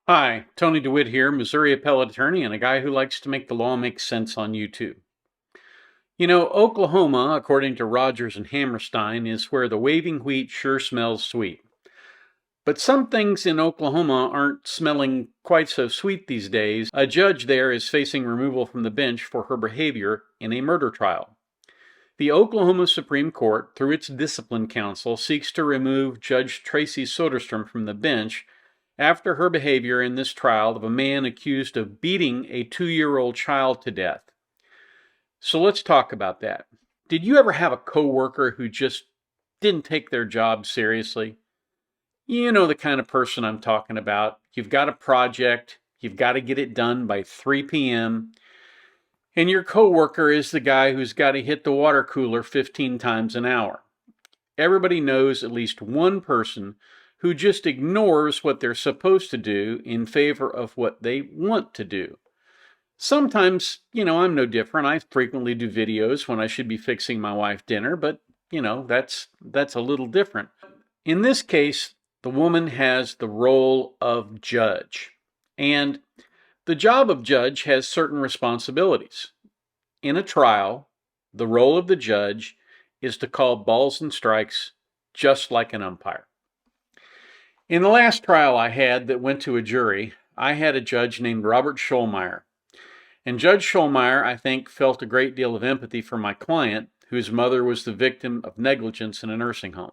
Hi, Tony DeWitt here, Missouri appellate attorney and a guy who likes to make the law make sense on YouTube. You know, Oklahoma, according to Rogers and Hammerstein, is where the waving wheat sure smells sweet. But some things in Oklahoma aren't smelling quite so sweet these days. A judge there is facing removal from the bench for her behavior in a murder trial. The Oklahoma Supreme Court, through its Discipline Council, seeks to remove Judge Tracy Soderstrom from the bench after her behavior in this trial of a man accused of beating a 2-year-old child to death. So let's talk about that. Did you ever have a coworker who just didn't take their job seriously? You know the kind of person I'm talking about. You've got a project, you've got to get it done by 3 p.m., and your coworker is the guy who's got to hit the water cooler 15 times an hour. Everybody knows at least one person who just ignores what they're supposed to do in favor of what they want to do. Sometimes, I'm no different. I frequently do videos when I should be fixing my wife dinner, but, that's a little different. In this case, the woman has the role of judge, and the job of judge has certain responsibilities. In a trial, the role of the judge is to call balls and strikes just like an umpire. In the last trial I had that went to a jury, I had a judge named Robert Schollmeyer. And Judge Schollmeyer, I think, felt a great deal of empathy for my client, whose mother was the victim of negligence in a nursing home.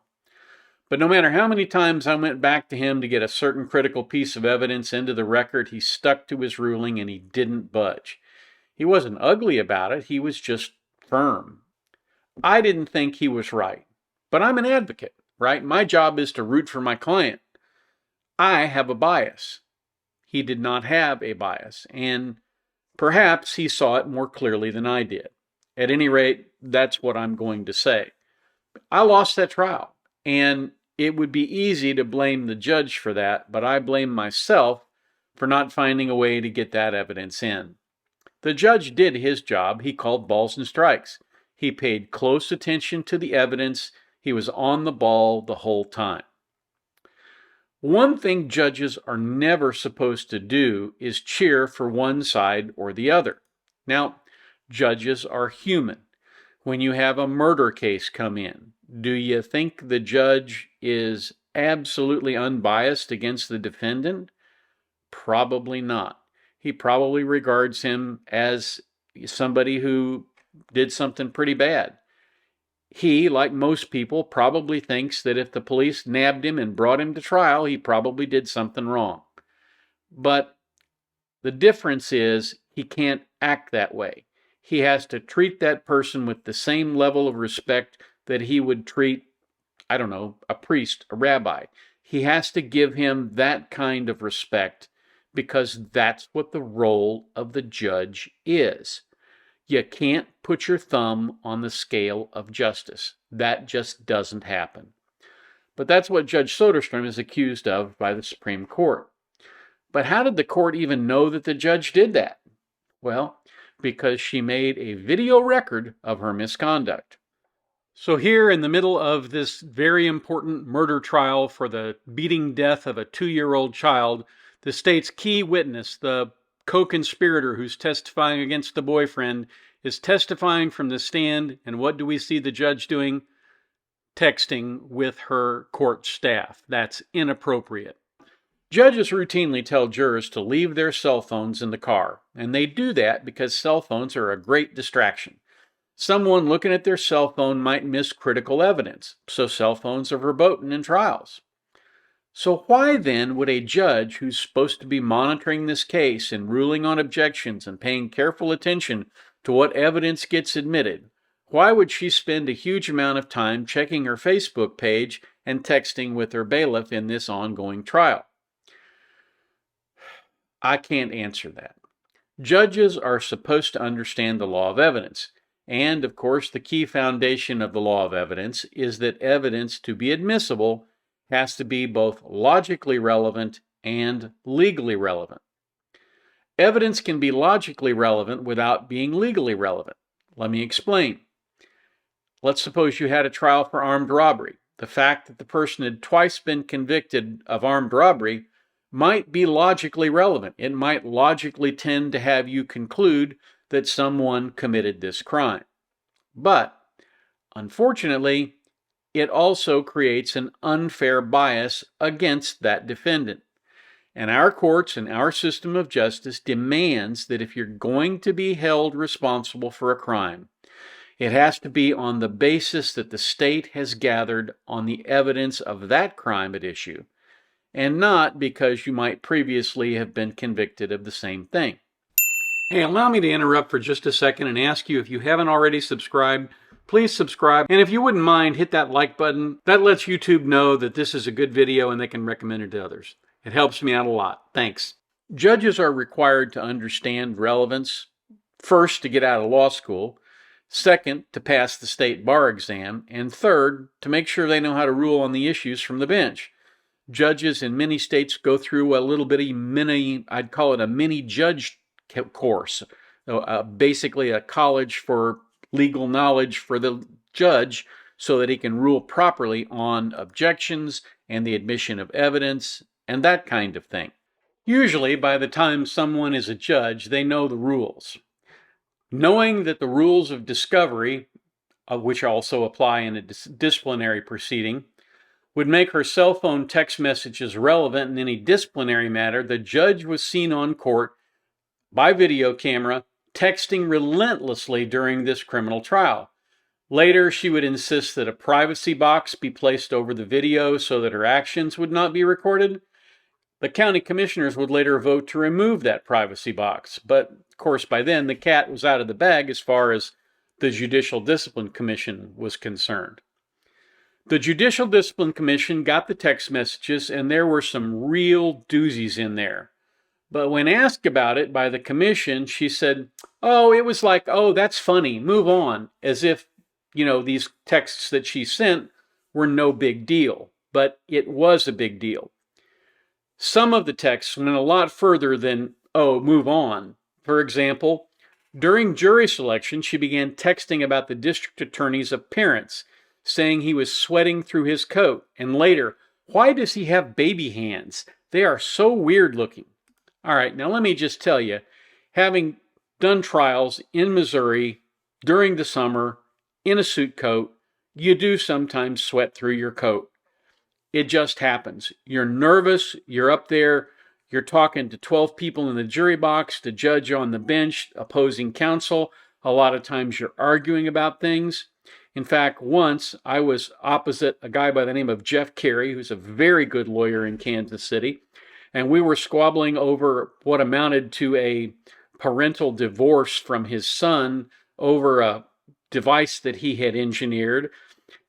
But no matter how many times I went back to him to get a certain critical piece of evidence into the record, he stuck to his ruling and he didn't budge. He wasn't ugly about it, he was just firm. I didn't think he was right, but I'm an advocate, right? My job is to root for my client. I have a bias. He did not have a bias, and perhaps he saw it more clearly than I did. At any rate, that's what I'm going to say. I lost that trial, and it would be easy to blame the judge for that, but I blame myself for not finding a way to get that evidence in. The judge did his job. He called balls and strikes. He paid close attention to the evidence. He was on the ball the whole time. One thing judges are never supposed to do is cheer for one side or the other. Now, judges are human. When you have a murder case come in, do you think the judge is absolutely unbiased against the defendant? Probably not. He probably regards him as somebody who did something pretty bad. He, like most people, probably thinks that if the police nabbed him and brought him to trial, he probably did something wrong. But the difference is he can't act that way. He has to treat that person with the same level of respect that he would treat, a priest, a rabbi. He has to give him that kind of respect because that's what the role of the judge is. You can't put your thumb on the scale of justice. That just doesn't happen. But that's what Judge Soderstrom is accused of by the Supreme Court. But how did the court even know that the judge did that? Well, because she made a video record of her misconduct. So here in the middle of this very important murder trial for the beating death of a 2-year-old child, the state's key witness, the co-conspirator who's testifying against the boyfriend, is testifying from the stand, and what do we see the judge doing? Texting with her court staff. That's inappropriate. Judges routinely tell jurors to leave their cell phones in the car, and they do that because cell phones are a great distraction. Someone looking at their cell phone might miss critical evidence, so cell phones are verboten in trials. So why then would a judge who's supposed to be monitoring this case and ruling on objections and paying careful attention to what evidence gets admitted, why would she spend a huge amount of time checking her Facebook page and texting with her bailiff in this ongoing trial? I can't answer that. Judges are supposed to understand the law of evidence. And, of course, the key foundation of the law of evidence is that evidence to be admissible has to be both logically relevant and legally relevant. Evidence can be logically relevant without being legally relevant. Let me explain. Let's suppose you had a trial for armed robbery. The fact that the person had twice been convicted of armed robbery might be logically relevant. It might logically tend to have you conclude that someone committed this crime. But unfortunately, it also creates an unfair bias against that defendant. And our courts and our system of justice demands that if you're going to be held responsible for a crime, it has to be on the basis that the state has gathered on the evidence of that crime at issue, and not because you might previously have been convicted of the same thing. Hey, allow me to interrupt for just a second and ask you, if you haven't already subscribed, please subscribe. And if you wouldn't mind, hit that like button. That lets YouTube know that this is a good video and they can recommend it to others. It helps me out a lot. Thanks. Judges are required to understand relevance, first, to get out of law school, second, to pass the state bar exam, and third, to make sure they know how to rule on the issues from the bench. Judges in many states go through a little bitty mini, I'd call it a mini judge course, basically a college for legal knowledge for the judge so that he can rule properly on objections and the admission of evidence and that kind of thing. Usually, by the time someone is a judge, they know the rules. Knowing that the rules of discovery, which also apply in a disciplinary proceeding, would make her cell phone text messages relevant in any disciplinary matter, the judge was seen on court by video camera texting relentlessly during this criminal trial. Later, she would insist that a privacy box be placed over the video so that her actions would not be recorded. The county commissioners would later vote to remove that privacy box, but of course by then the cat was out of the bag as far as the Judicial Discipline Commission was concerned. The Judicial Discipline Commission got the text messages, and there were some real doozies in there. But when asked about it by the commission, she said, "Oh, it was like, oh, that's funny, move on," as if, these texts that she sent were no big deal. But it was a big deal. Some of the texts went a lot further than, oh, move on. For example, during jury selection, she began texting about the district attorney's appearance, saying he was sweating through his coat, and later, "Why does he have baby hands? They are so weird looking." All right, now let me just tell you, having done trials in Missouri during the summer in a suit coat, you do sometimes sweat through your coat. It just happens. You're nervous, you're up there, you're talking to 12 people in the jury box, the judge on the bench, opposing counsel. A lot of times you're arguing about things. In fact, once I was opposite a guy by the name of Jeff Carey, who's a very good lawyer in Kansas City, and we were squabbling over what amounted to a parental divorce from his son over a device that he had engineered.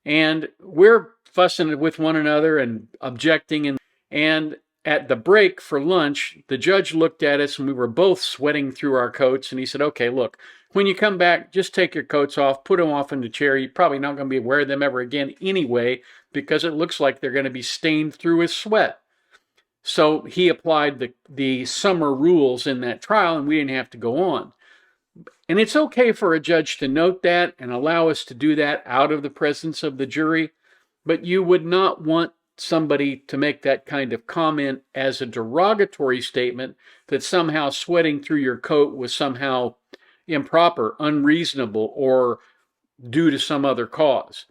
And we're fussing with one another and objecting. And at the break for lunch, the judge looked at us and we were both sweating through our coats. And he said, "Okay, look, when you come back, just take your coats off, put them off in the chair. You're probably not going to be wearing them ever again anyway, because it looks like they're going to be stained through with sweat." So he applied the summer rules in that trial, and we didn't have to go on. And it's okay for a judge to note that and allow us to do that out of the presence of the jury, but you would not want somebody to make that kind of comment as a derogatory statement that somehow sweating through your coat was somehow improper, unreasonable, or due to some other cause.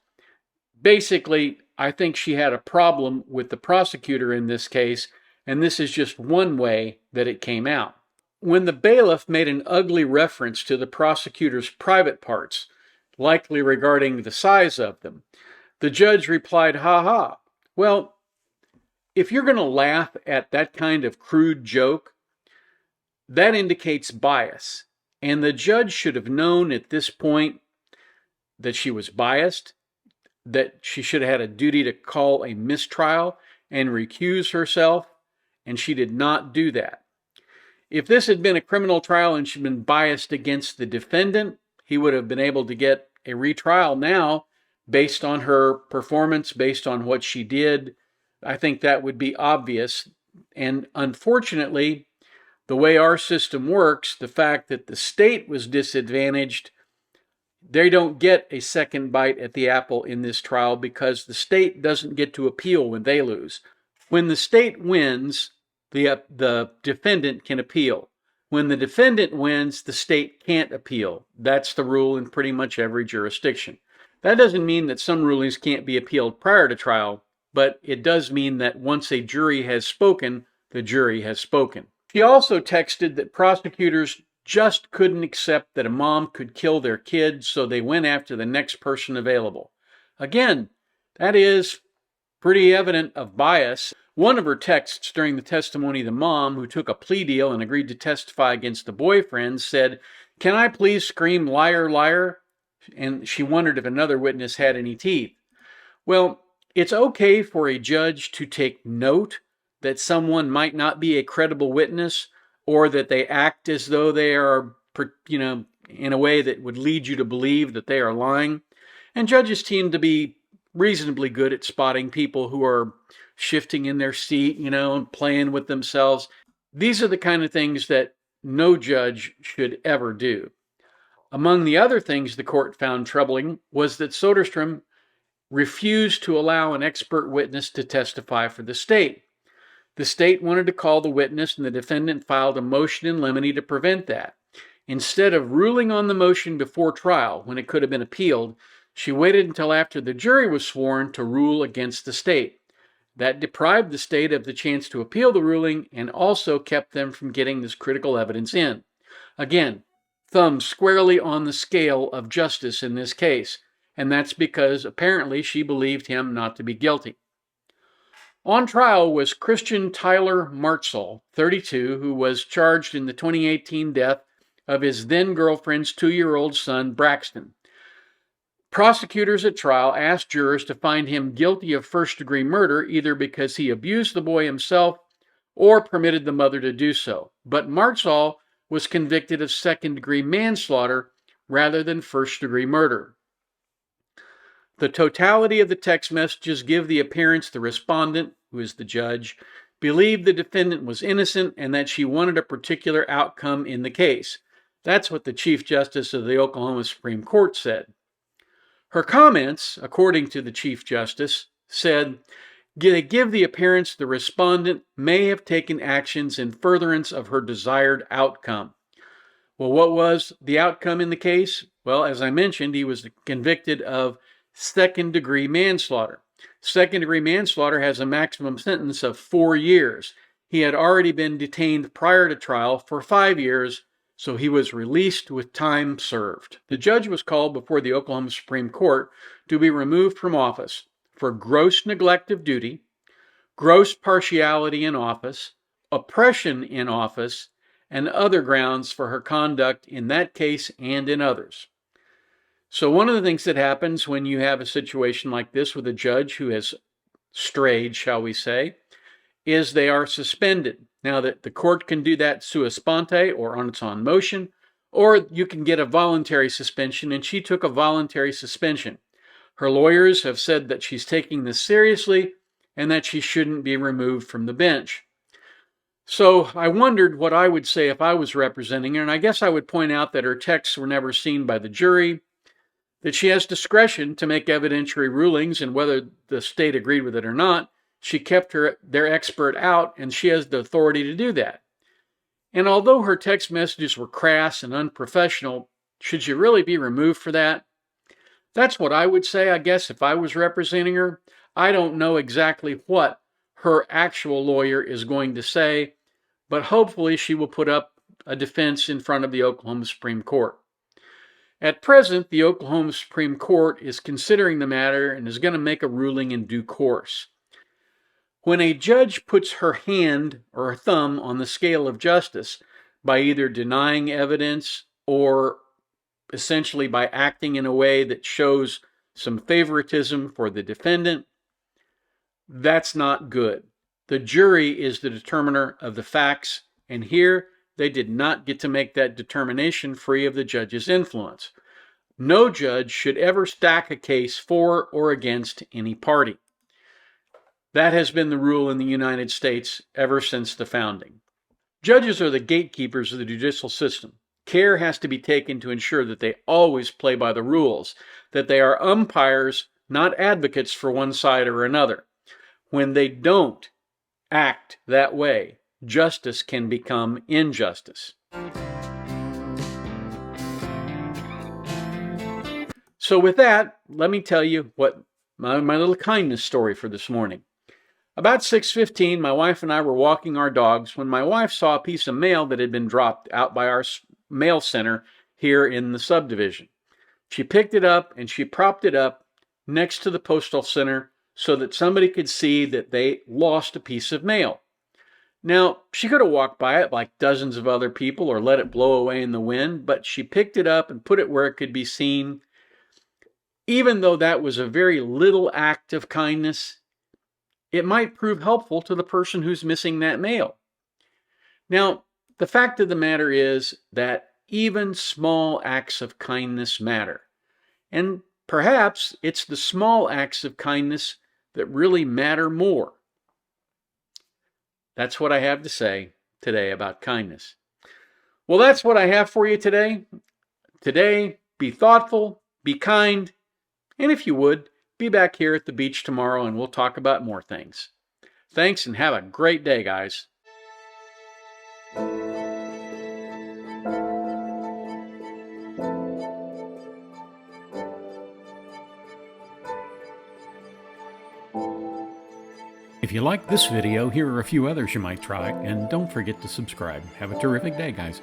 Basically, I think she had a problem with the prosecutor in this case, and this is just one way that it came out. When the bailiff made an ugly reference to the prosecutor's private parts, likely regarding the size of them, the judge replied, "Ha ha." Well, if you're going to laugh at that kind of crude joke, that indicates bias. And the judge should have known at this point that she was biased, that she should have had a duty to call a mistrial and recuse herself, and she did not do that. If this had been a criminal trial and she'd been biased against the defendant, he would have been able to get a retrial now based on her performance, based on what she did. I think that would be obvious. And unfortunately, the way our system works, the fact that the state was disadvantaged, they don't get a second bite at the apple in this trial because the state doesn't get to appeal when they lose. When the state wins, the defendant can appeal. When the defendant wins, the state can't appeal. That's the rule in pretty much every jurisdiction. That doesn't mean that some rulings can't be appealed prior to trial, but it does mean that once a jury has spoken, the jury has spoken. She also texted that prosecutors just couldn't accept that a mom could kill their kid, so they went after the next person available. Again, that is pretty evident of bias. One of her texts during the testimony of the mom, who took a plea deal and agreed to testify against the boyfriend, said, "Can I please scream liar, liar?" And she wondered if another witness had any teeth. Well, it's okay for a judge to take note that someone might not be a credible witness, or that they act as though they are, in a way that would lead you to believe that they are lying. And judges seem to be reasonably good at spotting people who are shifting in their seat, and playing with themselves. These are the kind of things that no judge should ever do. Among the other things the court found troubling was that Soderstrom refused to allow an expert witness to testify for the state. The state wanted to call the witness, and the defendant filed a motion in limine to prevent that. Instead of ruling on the motion before trial, when it could have been appealed, she waited until after the jury was sworn to rule against the state. That deprived the state of the chance to appeal the ruling and also kept them from getting this critical evidence in. Again, thumb squarely on the scale of justice in this case, and that's because apparently she believed him not to be guilty. On trial was Christian Tyler Martzell, 32, who was charged in the 2018 death of his then-girlfriend's 2-year-old son, Braxton. Prosecutors at trial asked jurors to find him guilty of first-degree murder either because he abused the boy himself or permitted the mother to do so. But Martzell was convicted of second-degree manslaughter rather than first-degree murder. The totality of the text messages give the appearance the respondent, who is the judge, believed the defendant was innocent and that she wanted a particular outcome in the case. That's what the Chief Justice of the Oklahoma Supreme Court said. Her comments, according to the Chief Justice, said, they give the appearance the respondent may have taken actions in furtherance of her desired outcome. Well, what was the outcome in the case? Well, as I mentioned, he was convicted of second-degree manslaughter. Second-degree manslaughter has a maximum sentence of 4 years. He had already been detained prior to trial for 5 years, so he was released with time served. The judge was called before the Oklahoma Supreme Court to be removed from office for gross neglect of duty, gross partiality in office, oppression in office, and other grounds for her conduct in that case and in others. So one of the things that happens when you have a situation like this with a judge who has strayed, shall we say, is they are suspended. Now, that the court can do that sua sponte or on its own motion, or you can get a voluntary suspension, and she took a voluntary suspension. Her lawyers have said that she's taking this seriously and that she shouldn't be removed from the bench. So I wondered what I would say if I was representing her, and I guess I would point out that her texts were never seen by the jury, that she has discretion to make evidentiary rulings, and whether the state agreed with it or not, she kept their expert out, and she has the authority to do that. And although her text messages were crass and unprofessional, should she really be removed for that? That's what I would say, I guess, if I was representing her. I don't know exactly what her actual lawyer is going to say, but hopefully she will put up a defense in front of the Oklahoma Supreme Court. At present, the Oklahoma Supreme Court is considering the matter and is going to make a ruling in due course. When a judge puts her hand or her thumb on the scale of justice by either denying evidence or essentially by acting in a way that shows some favoritism for the defendant, that's not good. The jury is the determiner of the facts, and here they did not get to make that determination free of the judge's influence. No judge should ever stack a case for or against any party. That has been the rule in the United States ever since the founding. Judges are the gatekeepers of the judicial system. Care has to be taken to ensure that they always play by the rules, that they are umpires, not advocates for one side or another. When they don't act that way, justice can become injustice. So with that, let me tell you what my little kindness story for this morning. About 6:15, my wife and I were walking our dogs when my wife saw a piece of mail that had been dropped out by our mail center here in the subdivision. She picked it up and she propped it up next to the postal center so that somebody could see that they lost a piece of mail. Now, she could have walked by it like dozens of other people or let it blow away in the wind, but she picked it up and put it where it could be seen. Even though that was a very little act of kindness, it might prove helpful to the person who's missing that mail. Now, the fact of the matter is that even small acts of kindness matter. And perhaps it's the small acts of kindness that really matter more. That's what I have to say today about kindness. Well, that's what I have for you today. Today, be thoughtful, be kind, and if you would, be back here at the beach tomorrow and we'll talk about more things. Thanks and have a great day, guys. If you like this video, here are a few others you might try, and don't forget to subscribe. Have a terrific day, guys.